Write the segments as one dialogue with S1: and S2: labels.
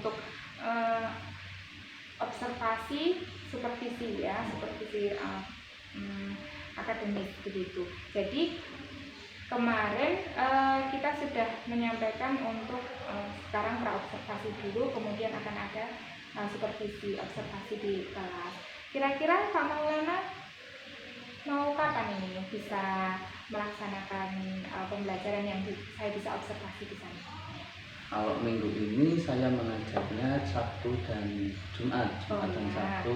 S1: untuk observasi supervisi ya, supervisi akademis begitu. Jadi kemarin kita sudah menyampaikan untuk sekarang praobservasi dulu, kemudian akan ada supervisi observasi di kelas. Kira-kira Pak Maulana mau kapan ini bisa melaksanakan pembelajaran yang saya bisa observasi di sana?
S2: Kalau minggu ini saya mengajarnya Sabtu dan Jumat, dan Sabtu.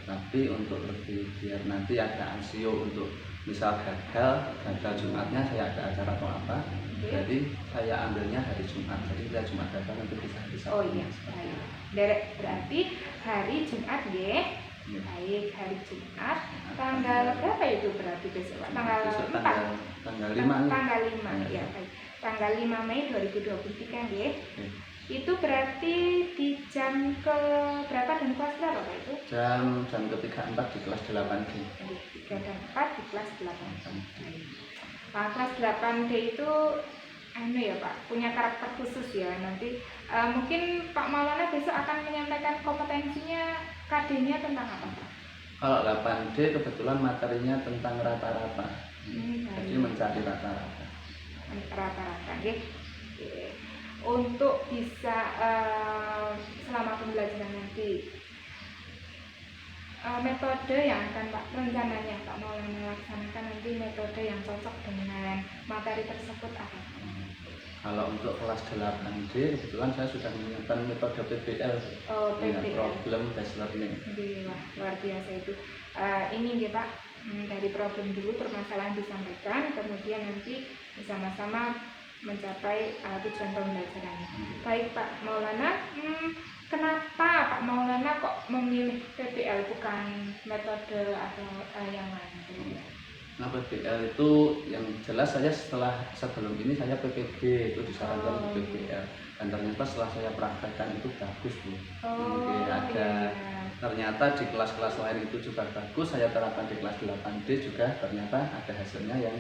S2: Tapi untuk lebih biar nanti ada asio untuk misal gagal Jumatnya saya ada acara atau apa, jadi saya ambilnya hari Jumat. Jadi kita Jumat gagal nanti bisa Sabtu.
S1: Oh iya, baik. Berarti hari Jumat ya. Baik, hari Jumat tanggal berapa itu berarti besok? Tanggal 4.
S2: Tanggal 5.
S1: Tanggal 5 ya, baik. Tanggal 5 Mei 2023 ya. Itu berarti di jam ke berapa dan kelas berapa Pak itu?
S2: Jam ke-3 4 di kelas 8D.
S1: 3 dan 4 di kelas 8D. Nah, kelas 8D itu ya Pak, punya karakter khusus ya. Nanti mungkin Pak Maulana besok akan menyampaikan kompetensinya, KD-nya tentang apa Pak?
S2: Kalau 8D kebetulan materinya tentang rata-rata. Jadi mencari rata-rata.
S1: Rata-rata ya. Untuk bisa selama pembelajaran nanti metode yang akan Pak rencananya Pak mau melaksanakan nanti metode yang cocok dengan materi tersebut apa?
S2: Kalau untuk kelas 8D kebetulan saya sudah menyiapkan metode PBL, problem based learning.
S1: Wah, luar biasa itu. Ini ya Pak, dari problem dulu permasalahan disampaikan, kemudian nanti bersama-sama mencapai tujuan pembelajarannya. Baik Pak Maulana, kenapa Pak Maulana kok memilih PBL bukan metode atau yang lain?
S2: Nah, PBL itu yang jelas saya sebelum ini saya PPG itu disarankan untuk PBL, dan ternyata setelah saya praktekkan itu bagus Bu. Ternyata di kelas-kelas lain itu juga bagus, saya terapkan di kelas 8D juga ternyata ada hasilnya yang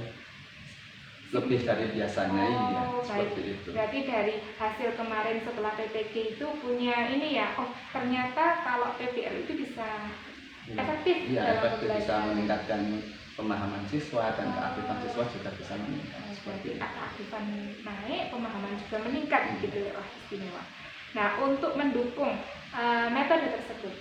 S2: lebih dari biasanya. Seperti itu. Berarti
S1: dari hasil kemarin setelah PPG itu punya ini ya, ternyata kalau PBL itu bisa efektif dalam
S2: efektif, bisa meningkatkan pemahaman siswa dan keaktifan siswa juga bisa meningkat.
S1: Keaktifan naik, pemahaman juga meningkat gitu. Wah, istimewa. Nah, untuk mendukung metode tersebut,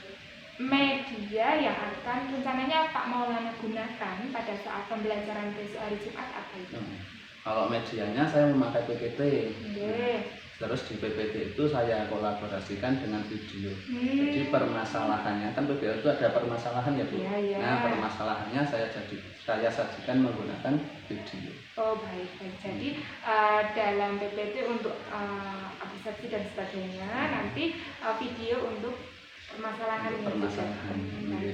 S1: media yang akan rencananya Pak Maulana gunakan pada saat pembelajaran besok hari Jumat apa itu?
S2: Kalau medianya saya memakai PPT. Terus di PPT itu saya kolaborasikan dengan video. Jadi permasalahannya kan PBL itu ada permasalahan ya Bu. Nah, permasalahannya saya sajikan menggunakan video.
S1: Oh baik. Jadi dalam PPT untuk observasi dan sebagainya, nanti video untuk permasalahan.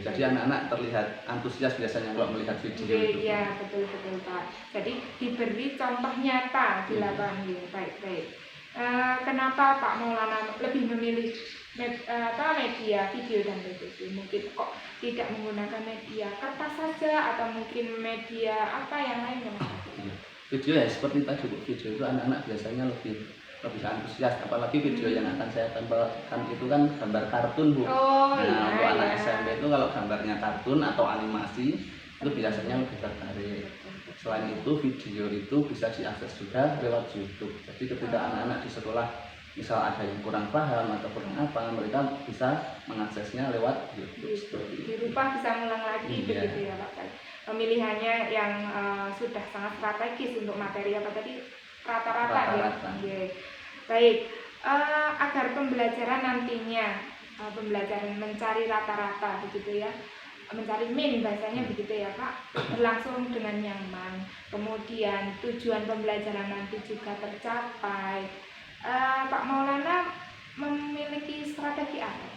S2: Jadi anak-anak terlihat antusias biasanya kalau melihat video itu.
S1: Iya, betul Pak. Jadi diberi contoh nyata di lapangan. Baik. Kenapa Pak Maulana lebih memilih media video dan PPT? Mungkin kok tidak menggunakan media kertas saja atau mungkin media apa yang lain?
S2: Video ya seperti tadi Bu, video itu anak-anak biasanya lebih antusias, apalagi video yang akan saya tempelkan itu kan gambar kartun Bu. Untuk anak SMP itu kalau gambarnya kartun atau animasi itu biasanya lebih tertarik. Selain itu video itu bisa diakses juga lewat YouTube. Jadi ketika anak-anak di sekolah misal ada yang kurang paham atau kurang apa, mereka bisa mengaksesnya lewat YouTube.
S1: Dirubah bisa ngulang lagi begitu ya Pak. Pemilihannya yang sudah sangat strategis untuk materi apa tadi? Rata-rata. Baik, agar pembelajaran nantinya pembelajaran mencari rata-rata begitu ya, mencari min bahasanya begitu ya Pak, berlangsung dengan nyaman, kemudian tujuan pembelajaran nanti juga tercapai. Pak Maulana memiliki strategi apa?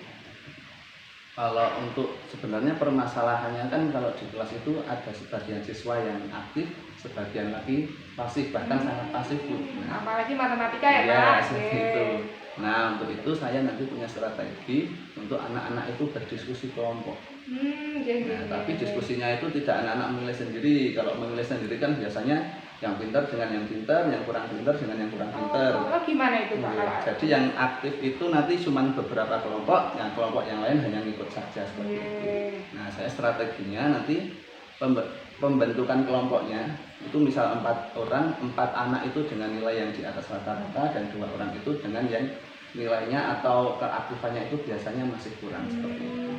S2: Kalau untuk sebenarnya permasalahannya kan kalau di kelas itu ada sebagian siswa yang aktif, sebagian lagi pasif, bahkan sangat pasif Bu.
S1: Apalagi matematika ya Pak.
S2: Itu. Nah, untuk itu saya nanti punya strategi untuk anak-anak itu berdiskusi kelompok. Nah, tapi diskusinya itu tidak anak-anak memilih sendiri. Kalau memilih sendiri kan biasanya yang pintar dengan yang pintar, yang kurang pintar dengan yang kurang pintar.
S1: Gimana itu Pak?
S2: Jadi yang aktif itu nanti cuma beberapa kelompok, yang kelompok yang lain hanya ngikut saja seperti itu. Nah, saya strateginya nanti pembentukan kelompoknya itu misal 4 orang, 4 anak itu dengan nilai yang di atas rata-rata dan 2 orang itu dengan yang nilainya atau keaktifannya itu biasanya masih kurang seperti itu.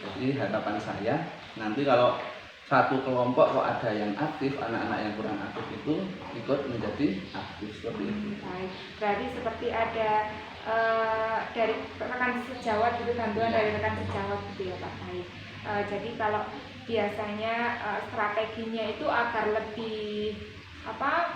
S2: Jadi harapan saya nanti kalau satu kelompok kok ada yang aktif, anak-anak yang kurang aktif itu ikut menjadi aktif seperti itu.
S1: Baik, berarti seperti ada dari rekan sejawat gitu, bantuan dari rekan sejawat gitu ya Pak. Baik. Jadi kalau biasanya strateginya itu agar lebih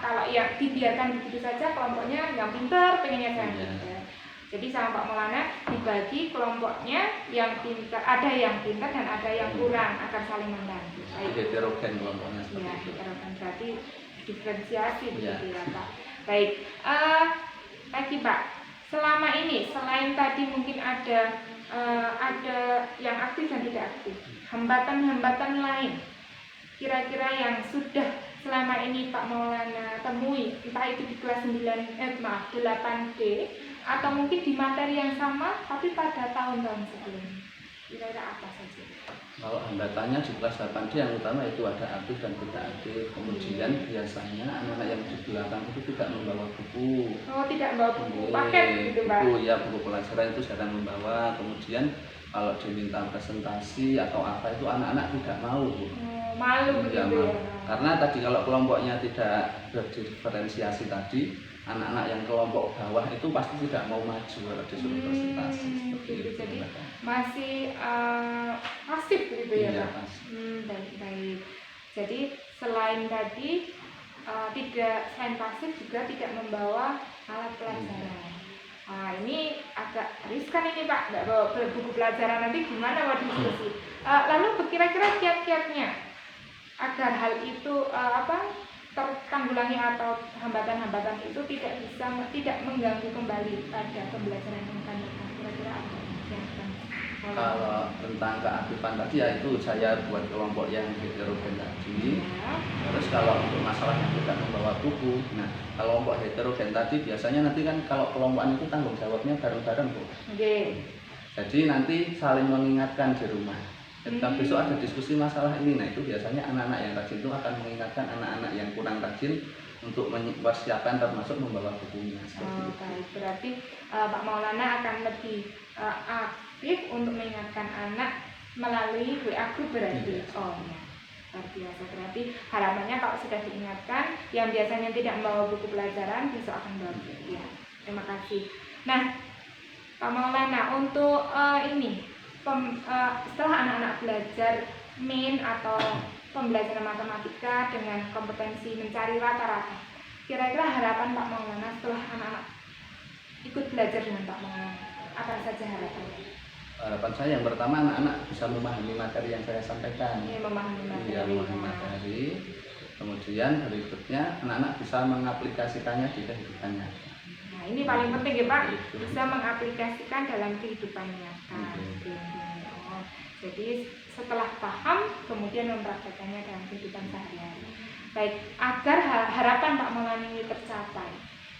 S1: kalau ya dibiarkan begitu saja kelompoknya yang pintar pengennya yang pintar. Jadi sama Pak Maulana dibagi kelompoknya yang pintar, ada yang pintar dan ada yang kurang agar saling membantu.
S2: Heterogen kelompoknya seperti
S1: ya,
S2: itu.
S1: Heterogen berarti diferensiasi begitu ya Pak. Baik, lagi Pak, selama ini selain tadi mungkin ada yang aktif dan tidak aktif, hambatan-hambatan lain kira-kira yang sudah selama ini Pak Maulana temui, entah itu di kelas 8D atau mungkin di materi yang sama tapi pada tahun-tahun sebelumnya, kira-kira apa saja?
S2: Kalau hambatannya di kelas 8D yang utama itu ada aktif dan tidak aktif. Kemudian biasanya anak-anak yang di belakang itu tidak membawa buku.
S1: Oh, tidak membawa buku paket gitu Pak?
S2: Buku ya, buku pelajaran itu jarang membawa. Kemudian kalau diminta presentasi atau apa itu anak-anak tidak mau.
S1: Malu begitu ya?
S2: Karena tadi kalau kelompoknya tidak berdiferensiasi tadi, anak-anak yang kelompok bawah itu pasti tidak mau maju kalau disuruh presentasi seperti
S1: gitu.
S2: itu.
S1: Jadi masih pasif gitu ya Pak? Baik. Jadi selain tadi selain pasif juga tidak membawa alat pelajaran. Ini agak riskan ini Pak, nggak bawa buku pelajaran, nanti gimana mau diskusi. Lalu kira-kira kiat-kiatnya agar hal itu tertanggulangi atau hambatan-hambatan itu tidak mengganggu kembali pada pembelajaran yang akan datang, kira-kira apa yang akan
S2: kalau tentang keaktifan tadi ya itu saya buat kelompok yang heterogen tadi. Terus kalau untuk masalah yang tidak membawa buku, nah kalau kelompok heterogen tadi biasanya nanti kan kalau kelompokan itu tanggung jawabnya bareng-bareng Bu. Jadi nanti saling mengingatkan di rumah. Ketika besok ada diskusi masalah ini, nah itu biasanya anak-anak yang rajin itu akan mengingatkan anak-anak yang kurang rajin untuk mempersiapkan termasuk membawa bukunya.
S1: Baik, berarti Pak Maulana akan lebih aktif untuk mengingatkan anak melalui WA group berarti. Oh ya, luar biasa. Berarti harapannya kalau sudah diingatkan, yang biasanya tidak membawa buku pelajaran besok akan membawa buku. Ya, terima kasih. Nah, Pak Maulana untuk setelah anak-anak belajar min atau pembelajaran matematika dengan kompetensi mencari rata-rata, kira-kira harapan Pak Maulana setelah anak-anak ikut belajar dengan Pak Maulana, apa saja harapannya?
S2: Harapan saya yang pertama anak-anak bisa memahami materi yang saya sampaikan.
S1: Memahami
S2: materi. Kemudian berikutnya anak-anak bisa mengaplikasikannya di kehidupannya.
S1: Nah, ini paling penting ya Pak, bisa mengaplikasikan dalam kehidupan nyata. Jadi setelah paham, kemudian mempraktekannya dalam kehidupan sehari-hari. Baik, agar harapan Pak Maulana ini tercapai,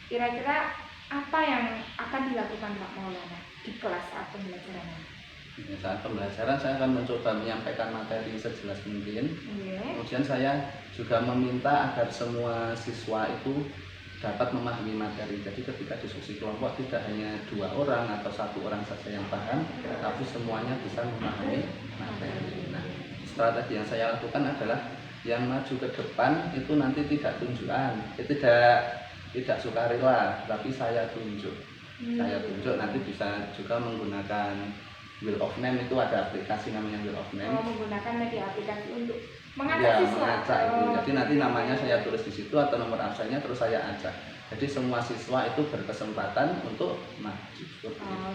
S1: kira-kira apa yang akan dilakukan Pak Maulana di kelas saat pembelajaran ini?
S2: Saat pembelajaran saya akan mencoba menyampaikan materi sejelas mungkin. Kemudian saya juga meminta agar semua siswa itu dapat memahami materi. Jadi ketika diskusi kelompok tidak hanya 2 orang atau 1 orang saja yang paham, tapi semuanya bisa memahami materi. Nah, strategi yang saya lakukan adalah yang maju ke depan itu nanti tidak tunjukan, tidak sukarela, tapi saya tunjuk. Saya tunjuk nanti bisa juga menggunakan Wheel of Name, itu ada aplikasi namanya Wheel of Name.
S1: Menggunakan media aplikasi untuk mengajak siswa.
S2: Jadi nanti namanya saya tulis di situ atau nomor absennya terus saya ajak. Jadi semua siswa itu berkesempatan untuk maju.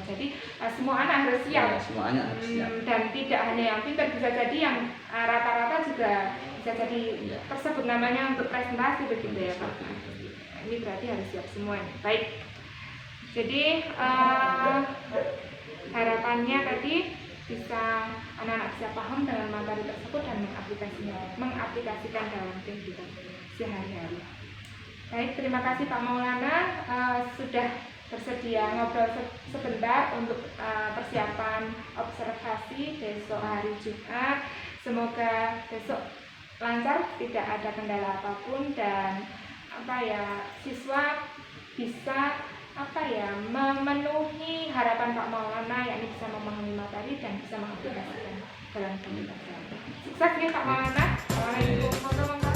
S1: Jadi semua anak harus siap.
S2: Ya, semua anak harus siap.
S1: Dan tidak hanya yang pintar, bisa jadi yang rata-rata juga bisa jadi tersebut namanya untuk presentasi begitu ya Pak. Ini berarti harus siap semuanya. Baik. Jadi harapannya tadi bisa anak-anak bisa paham dengan materi tersebut dan mengaplikasikan dalam kehidupan sehari-hari. Baik, terima kasih Pak Maulana sudah bersedia ngobrol sebentar untuk persiapan observasi besok hari Jumat. Semoga besok lancar, tidak ada kendala apapun, dan siswa bisa memenuhi harapan Pak Maulana, yakni bisa memahami materi dan bisa mengaplikasikan dalam kehidupan. Sukses ya Pak Maulana. Assalamualaikum warahmatullahi wabarakatuh.